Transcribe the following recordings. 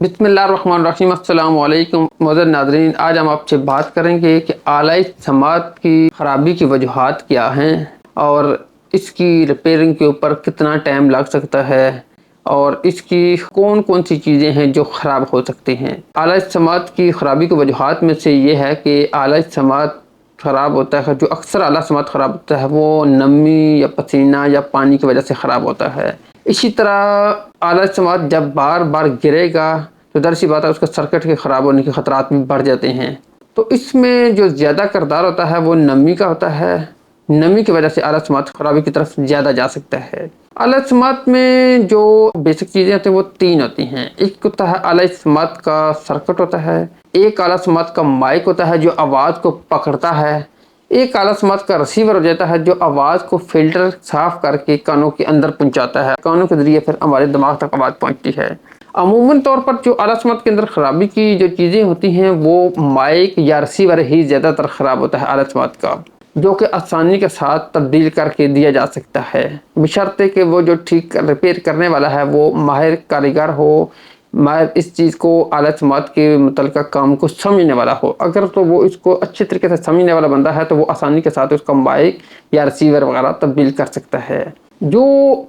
बिस्मिल्लाहिर्रहमानिर्रहीम। अस्सलाम वालेकुम मोअज़्ज़ज़ नाज़रीन, आज हम आपसे बात करेंगे कि आला समात की ख़राबी की वजूहात क्या हैं और इसकी रिपेयरिंग के ऊपर कितना टाइम लग सकता है और इसकी कौन कौन सी चीज़ें हैं जो ख़राब हो सकती हैं। आला समात की ख़राबी की वजूहात में से ये है कि आला समात ख़राब होता है, जो अक्सर आला समात ख़राब होता है वो नमी या पसीना या पानी की वजह से ख़राब होता है। इसी तरह आला समात जब बार बार गिरेगा तो ज़ाहिर सी बात है उसका सर्किट के ख़राब होने के ख़तरात भी बढ़ जाते हैं। तो इसमें जो ज़्यादा किरदार होता है वो नमी का होता है। नमी की वजह से आला समात ख़राबी की तरफ ज़्यादा जा सकता है। आला समात में जो बेसिक चीज़ें होती हैं वो 3 होती हैं। एक होता है आला समात का सर्किट होता है, एक आला समात का माइक होता है जो आवाज़ को पकड़ता है, एक आला समात का रिसीवर हो जाता है जो आवाज़ को फ़िल्टर साफ़ करके कानों के अंदर पहुंचाता है। कानों के ज़रिए फिर हमारे दिमाग तक आवाज़ पहुंचती है। अमूमन तौर पर जो आला समात के अंदर ख़राबी की जो चीज़ें होती हैं वो माइक या रिसीवर ही ज़्यादातर ख़राब होता है आला समात का, जो कि आसानी के साथ तब्दील करके दिया जा सकता है, बशर्ते कि वो जो ठीक रिपेयर करने वाला है वो माहिर कारीगर हो, माहिर इस चीज़ को आला समात के मुतल्लिक़ा काम को समझने वाला हो। अगर तो वो इसको अच्छे तरीके से समझने वाला बंदा है तो वो आसानी के साथ उसका माइक या रिसीवर वगैरह तब्दील कर सकता है। जो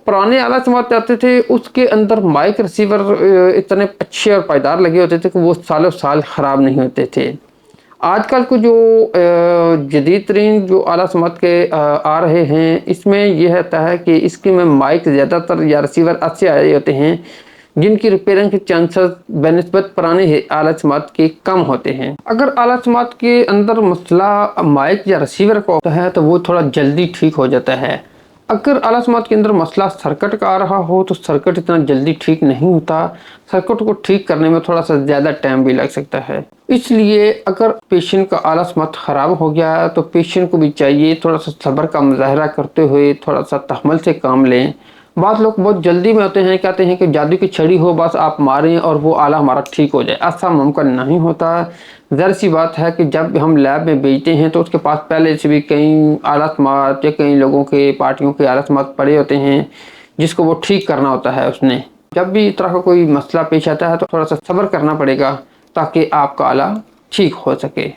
पुराने आला समात आते थे उसके अंदर माइक रिसीवर इतने अच्छे और पायदार लगे होते थे कि वो सालों साल ख़राब नहीं होते थे। आजकल को जो जदीद तरीन जो आला समात के आ रहे हैं इसमें यह होता है कि इसके में माइक ज़्यादातर या रिसीवर ऐसे आए होते हैं जिनकी रिपेयरिंग के चांसेस बनिस्बत पुराने आला समात के कम होते हैं। अगर आला समात के अंदर मसला माइक या रिसीवर का होता है तो वो थोड़ा जल्दी ठीक हो जाता है। अगर आला समात के अंदर मसला सर्किट का आ रहा हो तो सर्किट इतना जल्दी ठीक नहीं होता। सर्किट को ठीक करने में थोड़ा सा ज़्यादा टाइम भी लग सकता है। इसलिए अगर पेशेंट का आला समात ख़राब हो गया तो पेशेंट को भी चाहिए थोड़ा सा सब्र का मुज़ाहरा करते हुए थोड़ा सा तहम्मुल से काम लें। बहुत लोग बहुत जल्दी में होते हैं, कहते हैं कि जादू की छड़ी हो बस आप मारें और वो आला हमारा ठीक हो जाए। ऐसा मुमकिन नहीं होता। ज़ाहिर सी बात है कि जब हम लैब में भेजते हैं तो उसके पास पहले से भी कई आला समात या कई लोगों के पार्टियों के आला समात पड़े होते हैं जिसको वो ठीक करना होता है उसने। जब भी इस तरह का कोई मसला पेश आता है तो थोड़ा सा सब्र करना पड़ेगा ताकि आपका आला ठीक हो सके।